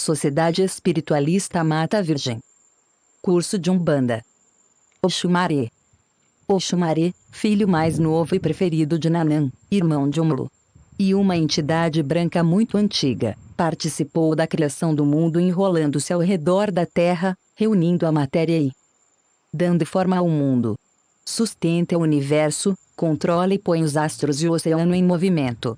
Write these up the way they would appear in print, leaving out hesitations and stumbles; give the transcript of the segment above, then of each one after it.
Sociedade Espiritualista Mata Virgem. Curso de Umbanda. Oxumaré. Oxumaré, filho mais novo e preferido de Nanã, irmão de Omulu. E uma entidade branca muito antiga, participou da criação do mundo enrolando-se ao redor da terra, reunindo a matéria e dando forma ao mundo. Sustenta o universo, controla e põe os astros e o oceano em movimento.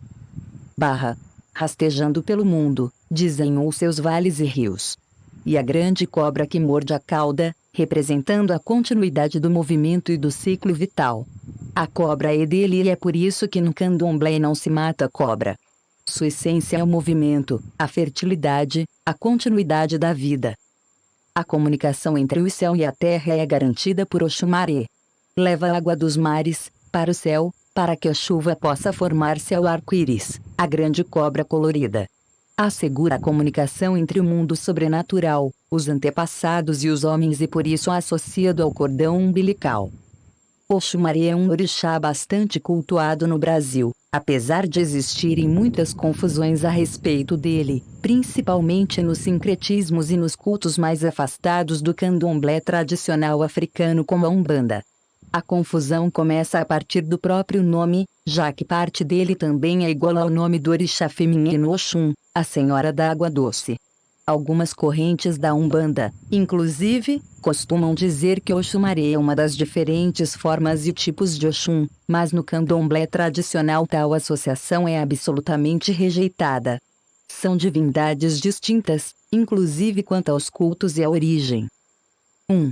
Rastejando pelo mundo, desenhou seus vales e rios. E a grande cobra que morde a cauda, representando a continuidade do movimento e do ciclo vital. A cobra é dele e é por isso que no candomblé não se mata cobra. Sua essência é o movimento, a fertilidade, a continuidade da vida. A comunicação entre o céu e a terra é garantida por Oxumaré. Leva a água dos mares para o céu, para que a chuva possa formar-se ao arco-íris, a grande cobra colorida. Assegura a comunicação entre o mundo sobrenatural, os antepassados e os homens e por isso associado ao cordão umbilical. Oxumaré é um orixá bastante cultuado no Brasil, apesar de existirem muitas confusões a respeito dele, principalmente nos sincretismos e nos cultos mais afastados do candomblé tradicional africano como a Umbanda. A confusão começa a partir do próprio nome, já que parte dele também é igual ao nome do orixá feminino Oxum, a Senhora da Água Doce. Algumas correntes da Umbanda, inclusive, costumam dizer que Oxumaré é uma das diferentes formas e tipos de Oxum, mas no candomblé tradicional tal associação é absolutamente rejeitada. São divindades distintas, inclusive quanto aos cultos e à origem. 1.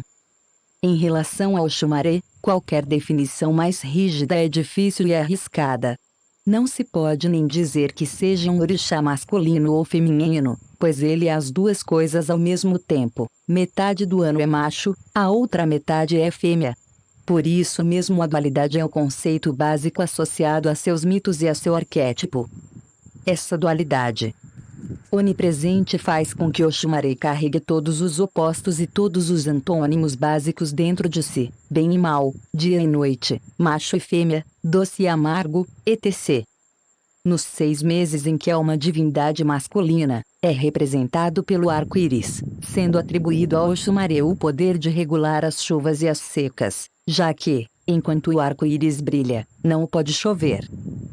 Em relação ao Oxumaré, qualquer definição mais rígida é difícil e arriscada. Não se pode nem dizer que seja um orixá masculino ou feminino, pois ele é as duas coisas ao mesmo tempo. Metade do ano é macho, a outra metade é fêmea. Por isso mesmo a dualidade é o conceito básico associado a seus mitos e a seu arquétipo. Essa dualidade onipresente faz com que Oxumaré carregue todos os opostos e todos os antônimos básicos dentro de si, bem e mal, dia e noite, macho e fêmea, doce e amargo, etc. Nos 6 meses em que é uma divindade masculina, é representado pelo arco-íris, sendo atribuído a Oxumaré o poder de regular as chuvas e as secas, já que, enquanto o arco-íris brilha, não pode chover.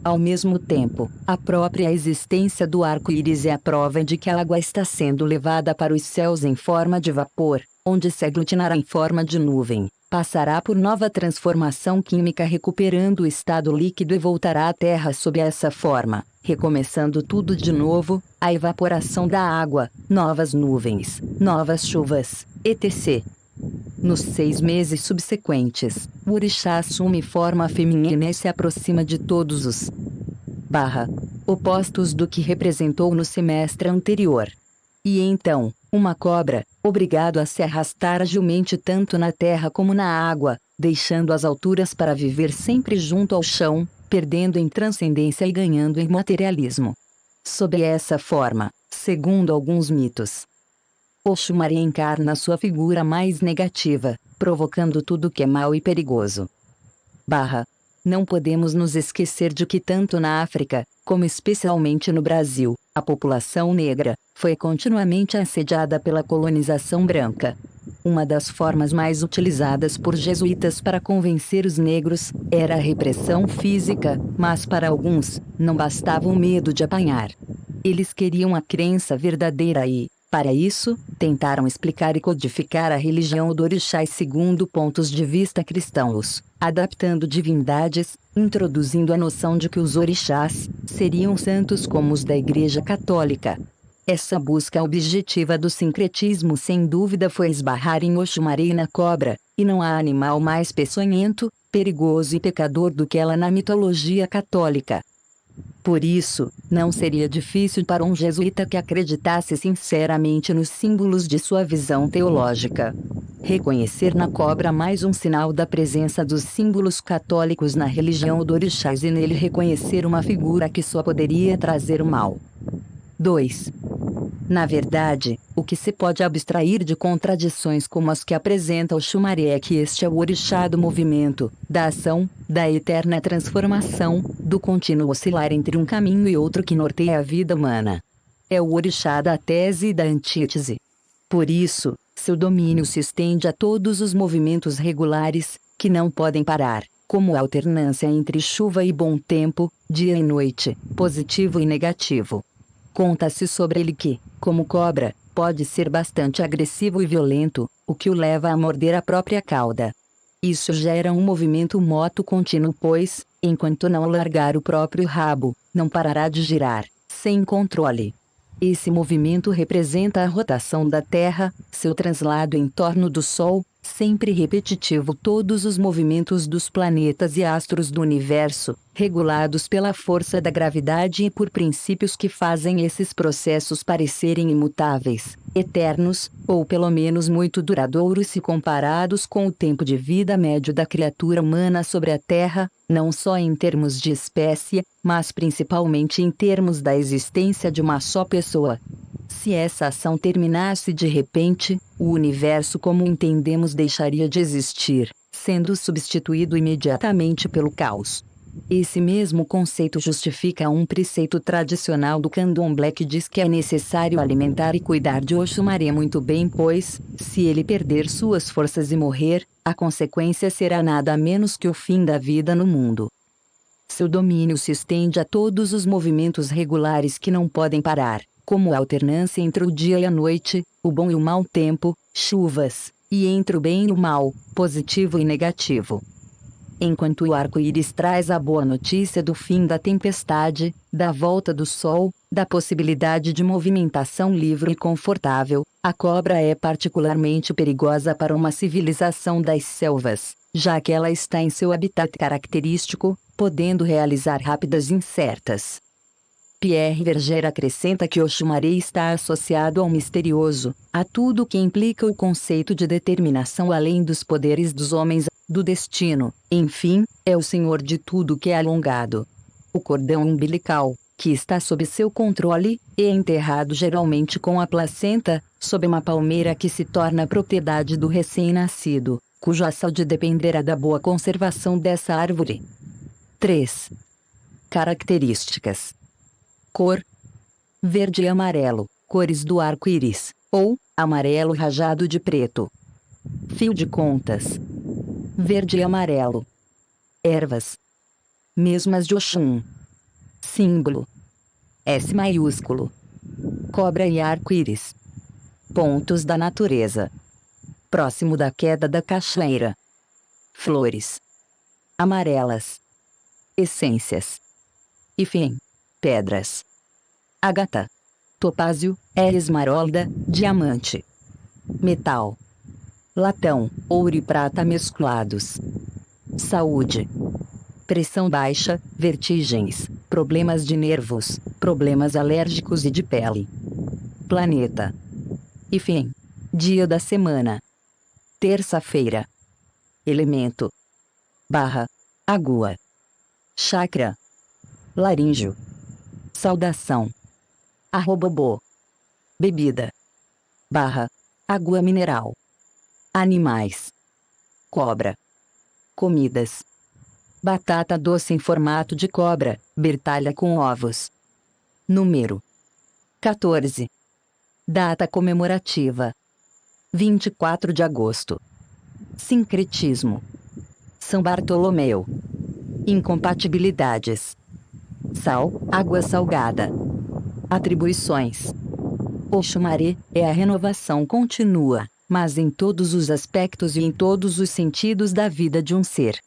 Ao mesmo tempo, a própria existência do arco-íris é a prova de que a água está sendo levada para os céus em forma de vapor, onde se aglutinará em forma de nuvem, passará por nova transformação química recuperando o estado líquido e voltará à terra sob essa forma, recomeçando tudo de novo, a evaporação da água, novas nuvens, novas chuvas, etc. Nos 6 meses subsequentes, o orixá assume forma feminina e se aproxima de todos os opostos do que representou no semestre anterior. E então, uma cobra, obrigado a se arrastar agilmente tanto na terra como na água, deixando as alturas para viver sempre junto ao chão, perdendo em transcendência e ganhando em materialismo. Sob essa forma, segundo alguns mitos, Oxumaré encarna sua figura mais negativa, provocando tudo que é mal e perigoso. Não podemos nos esquecer de que tanto na África, como especialmente no Brasil, a população negra foi continuamente assediada pela colonização branca. Uma das formas mais utilizadas por jesuítas para convencer os negros era a repressão física, mas para alguns, não bastava o medo de apanhar. Eles queriam a crença verdadeira e, para isso, tentaram explicar e codificar a religião do orixá segundo pontos de vista cristãos, adaptando divindades, introduzindo a noção de que os orixás seriam santos como os da Igreja Católica. Essa busca objetiva do sincretismo sem dúvida foi esbarrar em Oxumaré e na cobra, e não há animal mais peçonhento, perigoso e pecador do que ela na mitologia católica. Por isso, não seria difícil para um jesuíta que acreditasse sinceramente nos símbolos de sua visão teológica reconhecer na cobra mais um sinal da presença dos símbolos católicos na religião do orixás e nele reconhecer uma figura que só poderia trazer o mal. 2. Na verdade, o que se pode abstrair de contradições como as que apresenta Oxumaré é que este é o orixá do movimento, da ação, da eterna transformação, do contínuo oscilar entre um caminho e outro que norteia a vida humana. é o orixá da tese e da antítese. Por isso, seu domínio se estende a todos os movimentos regulares, que não podem parar, como a alternância entre chuva e bom tempo, dia e noite, positivo e negativo. Conta-se sobre ele que, como cobra, pode ser bastante agressivo e violento, o que o leva a morder a própria cauda. Isso gera um movimento moto contínuo, pois, enquanto não largar o próprio rabo, não parará de girar, sem controle. Esse movimento representa a rotação da Terra, seu translado em torno do Sol, sempre repetitivo. Todos os movimentos dos planetas e astros do universo, regulados pela força da gravidade e por princípios que fazem esses processos parecerem imutáveis, eternos, ou pelo menos muito duradouros se comparados com o tempo de vida médio da criatura humana sobre a Terra, não só em termos de espécie, mas principalmente em termos da existência de uma só pessoa. Se essa ação terminasse de repente, o universo como entendemos deixaria de existir, sendo substituído imediatamente pelo caos. Esse mesmo conceito justifica um preceito tradicional do candomblé que diz que é necessário alimentar e cuidar de Oxumaré muito bem, pois, se ele perder suas forças e morrer, a consequência será nada menos que o fim da vida no mundo. Seu domínio se estende a todos os movimentos regulares que não podem parar, como a alternância entre o dia e a noite, o bom e o mau tempo, chuvas, e entre o bem e o mal, positivo e negativo. Enquanto o arco-íris traz a boa notícia do fim da tempestade, da volta do sol, da possibilidade de movimentação livre e confortável, a cobra é particularmente perigosa para uma civilização das selvas, já que ela está em seu habitat característico, podendo realizar rápidas incertas. Pierre Verger acrescenta que Oxumaré está associado ao misterioso, a tudo que implica o conceito de determinação além dos poderes dos homens, do destino, enfim, é o senhor de tudo que é alongado. O cordão umbilical, que está sob seu controle, é enterrado geralmente com a placenta, sob uma palmeira que se torna propriedade do recém-nascido, cuja saúde dependerá da boa conservação dessa árvore. 3. Características. Cor: verde e amarelo, cores do arco-íris, ou amarelo rajado de preto. Fio de contas: verde e amarelo. Ervas: mesmas de Oxum. Símbolo: S maiúsculo. Cobra e arco-íris. Pontos da natureza: próximo da queda da cachoeira. Flores: amarelas. Essências: hifém, pedras. Ágata, topázio, esmeralda, diamante. Metal: latão, ouro e prata mesclados. Saúde: pressão baixa, vertigens, problemas de nervos, problemas alérgicos e de pele. Planeta: hifém. Dia da semana: terça-feira. Elemento: barra, água. Chakra: laríngeo. Saudação: arrobobô. Bebida: barra, água mineral. Animais: cobra. Comidas: batata doce em formato de cobra, bertalha com ovos. Número: 14. Data comemorativa: 24 de agosto. Sincretismo: São Bartolomeu. Incompatibilidades: sal, água salgada. Atribuições: Oxumaré é a renovação contínua, mas em todos os aspectos e em todos os sentidos da vida de um ser.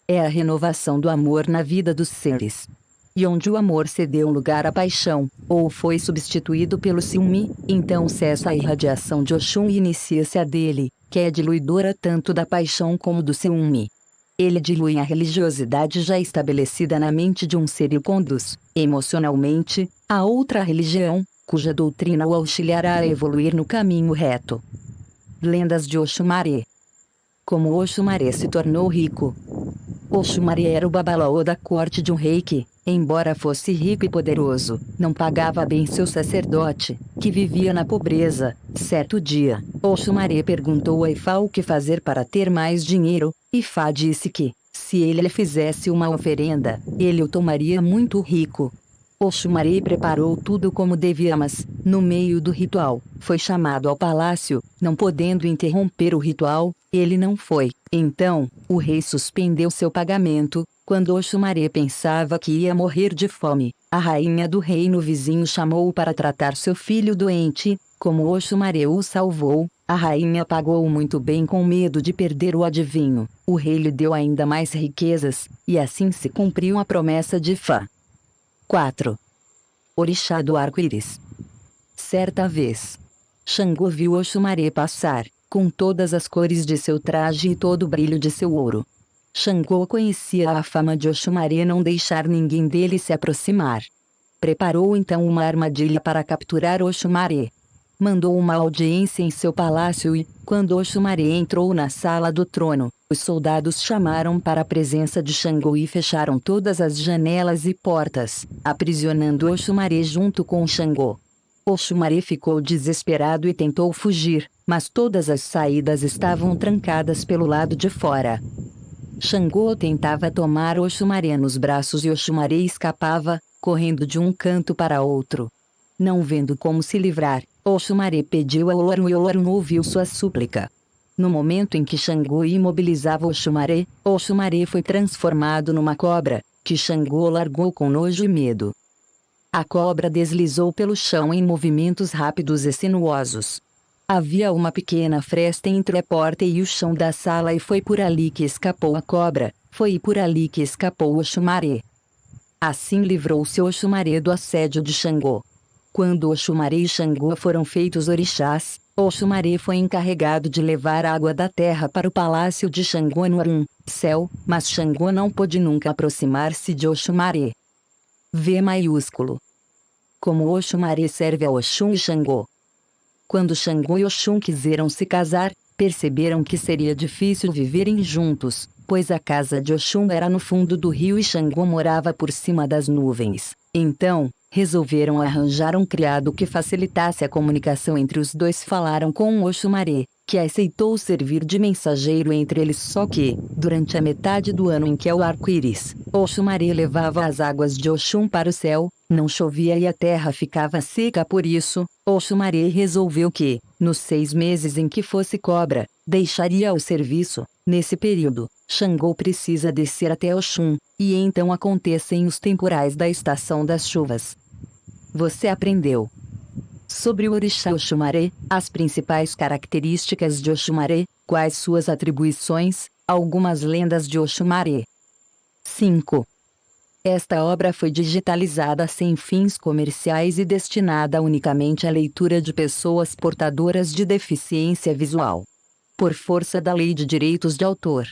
É a renovação do amor na vida dos seres. E onde o amor cedeu lugar à paixão, ou foi substituído pelo ciúme, então cessa a irradiação de Oxum e inicia-se a dele, que é diluidora tanto da paixão como do ciúme. Ele dilui a religiosidade já estabelecida na mente de um ser e o conduz, emocionalmente, a outra religião, cuja doutrina o auxiliará a evoluir no caminho reto. Lendas de Oxumaré. Como Oxumaré se tornou rico. Oxumaré era o babalaô da corte de um rei que, embora fosse rico e poderoso, não pagava bem seu sacerdote, que vivia na pobreza. Certo dia, Oxumaré perguntou a Ifá o que fazer para ter mais dinheiro. Ifá disse que, se ele lhe fizesse uma oferenda, ele o tomaria muito rico. Oxumaré preparou tudo como devia, mas, no meio do ritual, foi chamado ao palácio. Não podendo interromper o ritual, ele não foi. Então, o rei suspendeu seu pagamento. Quando Oxumaré pensava que ia morrer de fome, a rainha do reino vizinho chamou-o para tratar seu filho doente. Como Oxumaré o salvou, a rainha pagou-o muito bem com medo de perder o adivinho. O rei lhe deu ainda mais riquezas, e assim se cumpriu a promessa de Fá. 4. Orixá do Arco-Íris. Certa vez, Xangô viu Oxumaré passar, com todas as cores de seu traje e todo o brilho de seu ouro. Xangô conhecia a fama de Oxumaré não deixar ninguém dele se aproximar. Preparou então uma armadilha para capturar Oxumaré. Mandou uma audiência em seu palácio e, quando Oxumaré entrou na sala do trono, os soldados chamaram para a presença de Xangô e fecharam todas as janelas e portas, aprisionando Oxumaré junto com Xangô. Oxumaré ficou desesperado e tentou fugir, mas todas as saídas estavam trancadas pelo lado de fora. Xangô tentava tomar Oxumaré nos braços e Oxumaré escapava, correndo de um canto para outro. Não vendo como se livrar, Oxumaré pediu a Owaru e Owaru não ouviu sua súplica. No momento em que Xangô imobilizava Oxumaré, Oxumaré foi transformado numa cobra, que Xangô largou com nojo e medo. A cobra deslizou pelo chão em movimentos rápidos e sinuosos. Havia uma pequena fresta entre a porta e o chão da sala e foi por ali que escapou a cobra, foi por ali que escapou Oxumaré. Assim livrou-se Oxumaré do assédio de Xangô. Quando Oxumaré e Xangô foram feitos orixás, Oxumaré foi encarregado de levar água da terra para o palácio de Xangô no Arum, céu, mas Xangô não pôde nunca aproximar-se de Oxumaré. V maiúsculo. Como Oxumaré serve a Oxum e Xangô. Quando Xangô e Oxum quiseram se casar, perceberam que seria difícil viverem juntos, pois a casa de Oxum era no fundo do rio e Xangô morava por cima das nuvens. Então, resolveram arranjar um criado que facilitasse a comunicação entre os dois. Falaram com Oxumaré, que aceitou servir de mensageiro entre eles. Só que, durante a metade do ano em que é o arco-íris, Oxumaré levava as águas de Oxum para o céu, não chovia e a terra ficava seca. Por isso, Oxumaré resolveu que, nos 6 meses em que fosse cobra, deixaria o serviço. Nesse período, Xangô precisa descer até Oxum, e então acontecem os temporais da estação das chuvas. Você aprendeu sobre o orixá Oxumaré, as principais características de Oxumaré, quais suas atribuições, algumas lendas de Oxumaré. 5. Esta obra foi digitalizada sem fins comerciais e destinada unicamente à leitura de pessoas portadoras de deficiência visual. Por força da Lei de Direitos de Autor.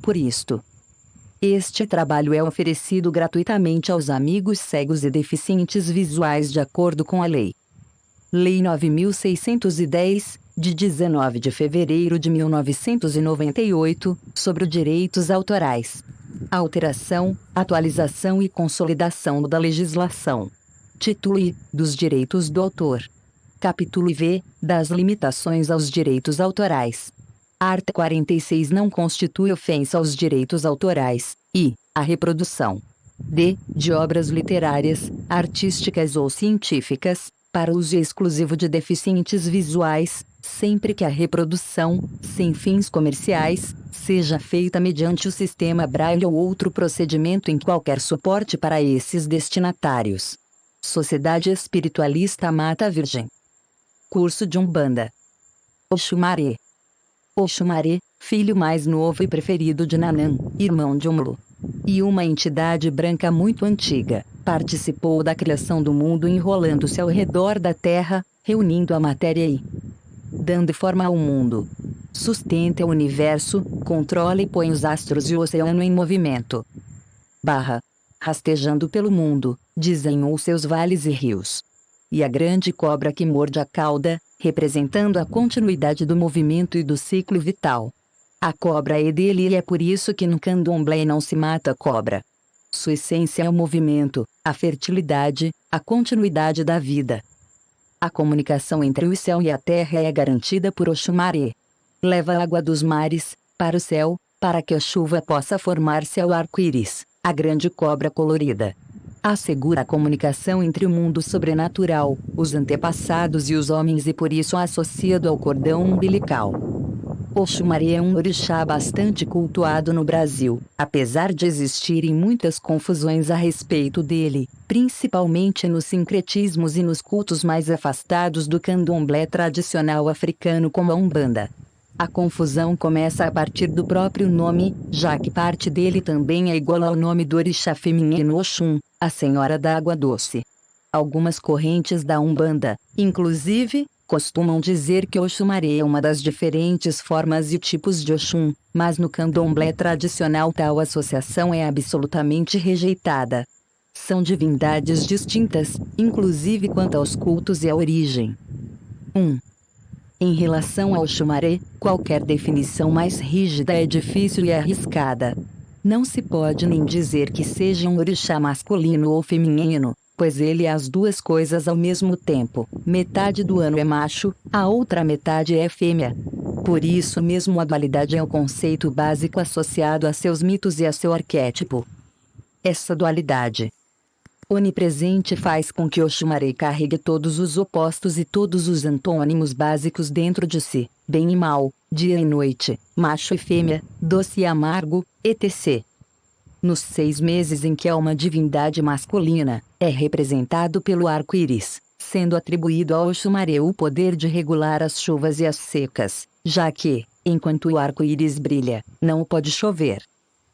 Por isto, este trabalho é oferecido gratuitamente aos amigos cegos e deficientes visuais de acordo com a Lei. Lei 9.610, de 19 de fevereiro de 1998, sobre os direitos autorais. Alteração, atualização e consolidação da legislação. Título I, dos direitos do autor. Capítulo IV, das limitações aos direitos autorais. Art. 46 não constitui ofensa aos direitos autorais, e, a reprodução. D. De obras literárias, artísticas ou científicas, para uso exclusivo de deficientes visuais, sempre que a reprodução, sem fins comerciais, seja feita mediante o sistema Braille ou outro procedimento em qualquer suporte para esses destinatários. Sociedade Espiritualista Mata Virgem. Curso de Umbanda. Oxumaré. Oxumaré, filho mais novo e preferido de Nanã, irmão de Umlu. E uma entidade branca muito antiga, participou da criação do mundo enrolando-se ao redor da Terra, reunindo a matéria e dando forma ao mundo. Sustenta o universo, controla e põe os astros e o oceano em movimento. Rastejando pelo mundo, desenhou seus vales e rios. E a grande cobra que morde a cauda, representando a continuidade do movimento e do ciclo vital. A cobra é dele e é por isso que no candomblé não se mata cobra. Sua essência é o movimento, a fertilidade, a continuidade da vida. A comunicação entre o céu e a terra é garantida por Oxumaré. Leva a água dos mares, para o céu, para que a chuva possa formar-se ao arco-íris, a grande cobra colorida. Assegura a comunicação entre o mundo sobrenatural, os antepassados e os homens e por isso associado ao cordão umbilical. Oxumaré é um orixá bastante cultuado no Brasil, apesar de existirem muitas confusões a respeito dele, principalmente nos sincretismos e nos cultos mais afastados do candomblé tradicional africano como a Umbanda. A confusão começa a partir do próprio nome, já que parte dele também é igual ao nome do orixá feminino Oxum, a Senhora da Água Doce. Algumas correntes da Umbanda, inclusive, costumam dizer que Oxumaré é uma das diferentes formas e tipos de Oxum, mas no candomblé tradicional tal associação é absolutamente rejeitada. São divindades distintas, inclusive quanto aos cultos e à origem. 1. Em relação ao Oxumaré, qualquer definição mais rígida é difícil e arriscada. Não se pode nem dizer que seja um orixá masculino ou feminino, pois ele é as duas coisas ao mesmo tempo. Metade do ano é macho, a outra metade é fêmea. Por isso mesmo a dualidade é o conceito básico associado a seus mitos e a seu arquétipo. Essa dualidade onipresente faz com que Oxumaré carregue todos os opostos e todos os antônimos básicos dentro de si, bem e mal, dia e noite, macho e fêmea, doce e amargo, etc. Nos 6 meses em que é uma divindade masculina, é representado pelo arco-íris, sendo atribuído a Oxumaré o poder de regular as chuvas e as secas, já que, enquanto o arco-íris brilha, não pode chover.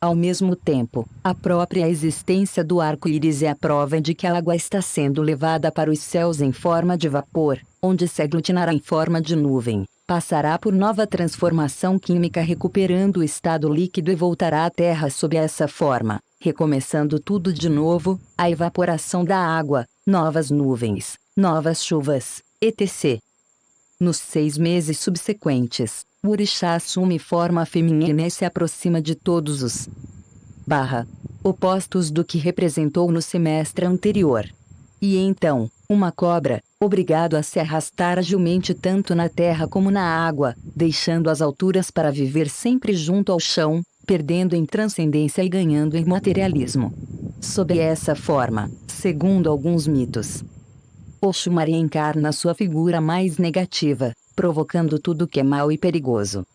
Ao mesmo tempo, a própria existência do arco-íris é a prova de que a água está sendo levada para os céus em forma de vapor, onde se aglutinará em forma de nuvem, passará por nova transformação química recuperando o estado líquido e voltará à Terra sob essa forma, recomeçando tudo de novo, a evaporação da água, novas nuvens, novas chuvas, etc. Nos 6 meses subsequentes, o orixá assume forma feminina e se aproxima de todos os opostos do que representou no semestre anterior. E então, uma cobra, obrigado a se arrastar agilmente tanto na terra como na água, deixando as alturas para viver sempre junto ao chão, perdendo em transcendência e ganhando em materialismo. Sob essa forma, segundo alguns mitos, Oxumaré encarna sua figura mais negativa, provocando tudo que é mau e perigoso.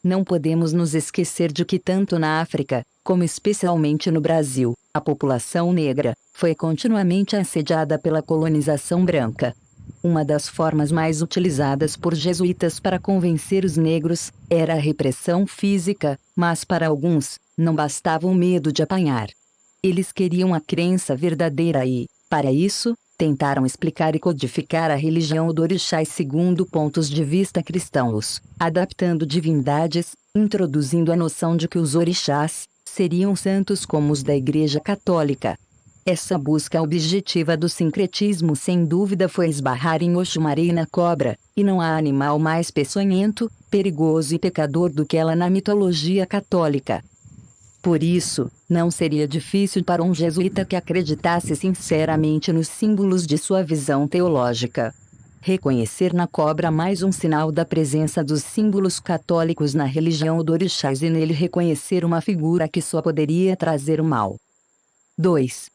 Não podemos nos esquecer de que tanto na África, como especialmente no Brasil, a população negra foi continuamente assediada pela colonização branca. Uma das formas mais utilizadas por jesuítas para convencer os negros era a repressão física, mas para alguns, não bastava o medo de apanhar. Eles queriam a crença verdadeira e, para isso, tentaram explicar e codificar a religião do orixá segundo pontos de vista cristãos, adaptando divindades, introduzindo a noção de que os orixás seriam santos como os da Igreja Católica. Essa busca objetiva do sincretismo sem dúvida foi esbarrar em Oxumaré e na cobra, e não há animal mais peçonhento, perigoso e pecador do que ela na mitologia católica. Por isso, não seria difícil para um jesuíta que acreditasse sinceramente nos símbolos de sua visão teológica reconhecer na cobra mais um sinal da presença dos símbolos católicos na religião do orixás e nele reconhecer uma figura que só poderia trazer o mal. 2.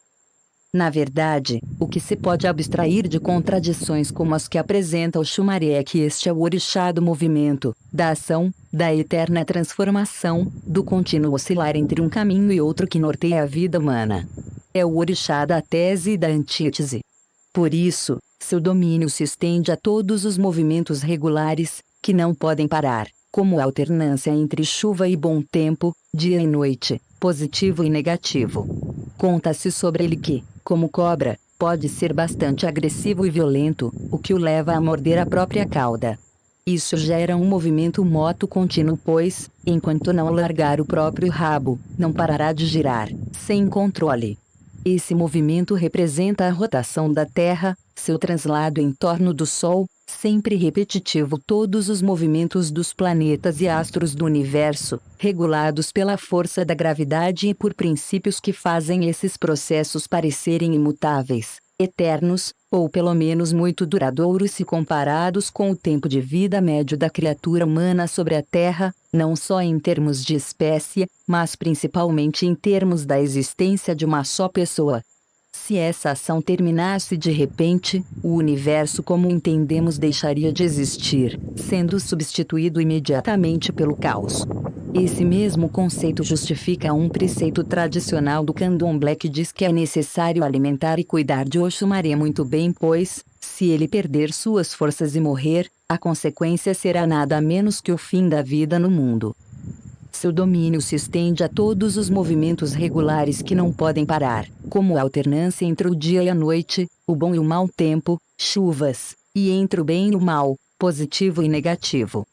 Na verdade, o que se pode abstrair de contradições como as que apresenta Oxumaré é que este é o orixá do movimento, da ação, da eterna transformação, do contínuo oscilar entre um caminho e outro que norteia a vida humana. É o orixá da tese e da antítese. Por isso, seu domínio se estende a todos os movimentos regulares, que não podem parar, como a alternância entre chuva e bom tempo, dia e noite, positivo e negativo. Conta-se sobre ele que, como cobra, pode ser bastante agressivo e violento, o que o leva a morder a própria cauda. Isso gera um movimento moto contínuo pois, enquanto não largar o próprio rabo, não parará de girar, sem controle. Esse movimento representa a rotação da Terra, seu translado em torno do Sol, sempre repetitivo. Todos os movimentos dos planetas e astros do universo, regulados pela força da gravidade e por princípios que fazem esses processos parecerem imutáveis, eternos, ou pelo menos muito duradouros se comparados com o tempo de vida médio da criatura humana sobre a Terra, não só em termos de espécie, mas principalmente em termos da existência de uma só pessoa. Se essa ação terminasse de repente, o universo como entendemos deixaria de existir, sendo substituído imediatamente pelo caos. Esse mesmo conceito justifica um preceito tradicional do candomblé que diz que é necessário alimentar e cuidar de Oxumaré muito bem, pois, se ele perder suas forças e morrer, a consequência será nada menos que o fim da vida no mundo. Seu domínio se estende a todos os movimentos regulares que não podem parar, como a alternância entre o dia e a noite, o bom e o mau tempo, chuvas, e entre o bem e o mal, positivo e negativo.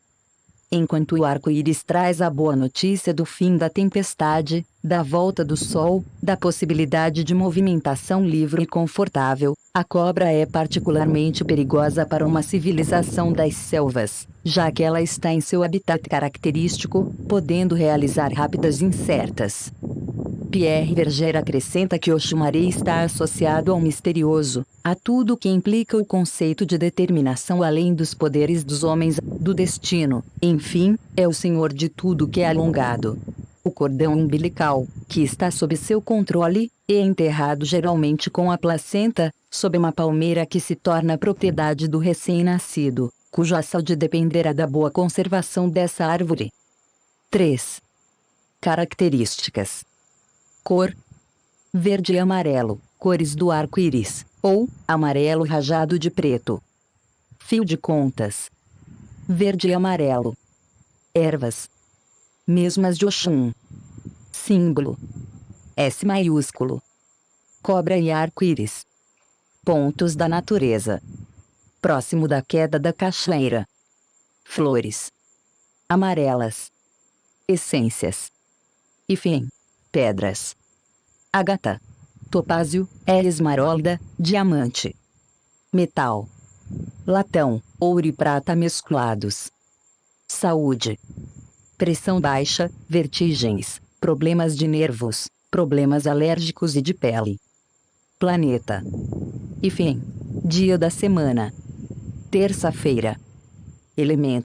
Enquanto o arco-íris traz a boa notícia do fim da tempestade, da volta do sol, da possibilidade de movimentação livre e confortável, a cobra é particularmente perigosa para uma civilização das selvas, já que ela está em seu habitat característico, podendo realizar rápidas incertas. Pierre Berger acrescenta que Oxumaré está associado ao misterioso, a tudo que implica o conceito de determinação além dos poderes dos homens, do destino, enfim, é o senhor de tudo que é alongado. O cordão umbilical, que está sob seu controle, é enterrado geralmente com a placenta, sob uma palmeira que se torna propriedade do recém-nascido, cuja saúde dependerá da boa conservação dessa árvore. 3. Características. Cor: verde e amarelo, cores do arco-íris, ou amarelo rajado de preto. Fio de contas: verde e amarelo. Ervas: mesmas de Oxum. Símbolo: S maiúsculo. Cobra e arco-íris. Pontos da natureza: próximo da queda da cachoeira. Flores: amarelas. Essências: hifém, pedras. Ágata, topázio, esmeralda, diamante. Metal: latão, ouro e prata mesclados. Saúde: pressão baixa, vertigens, problemas de nervos, problemas alérgicos e de pele. Planeta: hifém, dia da semana: terça-feira. Elemento: